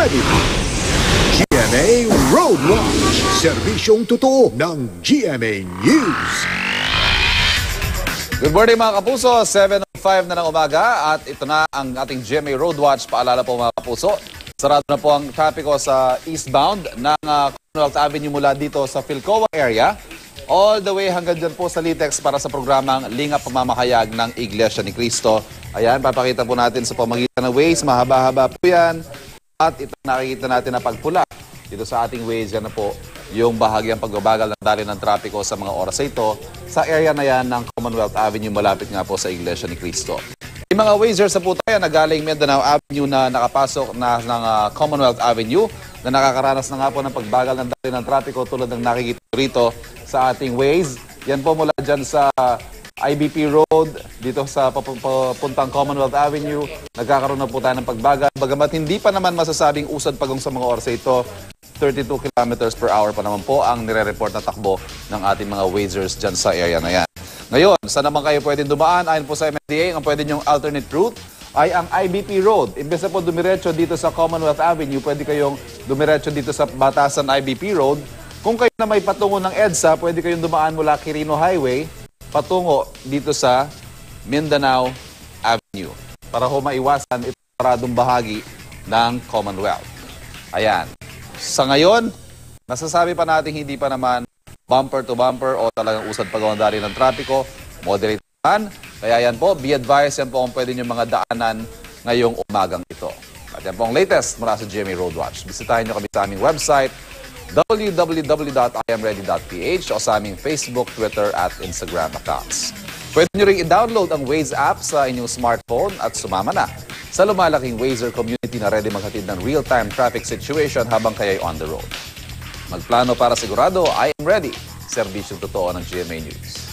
ready. GMA Road Watch, serbisyong totoo ng GMA News. Good morning mga kapuso, 7:05 na ng umaga at ito na ang ating GMA Road Watch. Paalala po mga kapuso, sarado na po ang trapiko sa eastbound ng Commonwealth Avenue mula dito sa Philcoa area all the way hanggang dyan po sa Litex para sa programang Lingap Pamamakayag ng Iglesia ni Cristo. Ayan, papakita po natin sa pamagitan ng Waze, mahaba-haba po yan. At ito nakikita natin na pagpula dito sa ating Waze, yan na po yung bahagyang pagbabagal ng daloy ng trapiko sa mga oras na ito sa area na yan ng Commonwealth Avenue malapit nga po sa Iglesia ni Cristo. Yung mga Wazers sa po tayo na galing Mindanao Avenue na nakapasok na ng Commonwealth Avenue na nakakaranas na nga po ng pagbagal ng daloy ng trapiko tulad ng nakikita rito sa ating Waze. Yan po mula dyan sa IBP Road, dito sa papuntang Commonwealth Avenue, nagkakaroon na po tayo ng pagbagal. Bagamat hindi pa naman masasabing usad pagong sa mga oras ito, 32 kilometers per hour pa naman po ang nire-report na takbo ng ating mga Wazers dyan sa area na yan. Ngayon, saan naman kayo pwedeng dumaan? Ayon po sa MMDA, ang pwede nyong alternate route ay ang IBP Road. Imbes na po dumiretso dito sa Commonwealth Avenue, pwede kayong dumiretso dito sa Batasan IBP Road. Kung kayo na may patungo ng EDSA, pwede kayong dumaan mula Quirino Highway patungo dito sa Mindanao Avenue para ho maiwasan itong paradong bahagi ng Commonwealth. Ayan. Sa ngayon, nasasabi pa natin hindi pa naman bumper to bumper o talagang usad pagawandari ng trapiko, moderate naman. Kaya yan po, be advised, yan po kung pwede nyo mga daanan ngayong umagang ito. At yan po ang latest mula sa GMA Road Watch. Bisitahin nyo kami sa aming website, www.imready.ph o sa aming Facebook, Twitter at Instagram accounts. Pwede nyo rin i-download ang Waze app sa inyong smartphone at sumama na sa lumalaking Wazer community na ready maghatid ng real-time traffic situation habang kaya'y on the road. Magplano para sigurado, I am ready. Serbisyong totoo ng GMA News.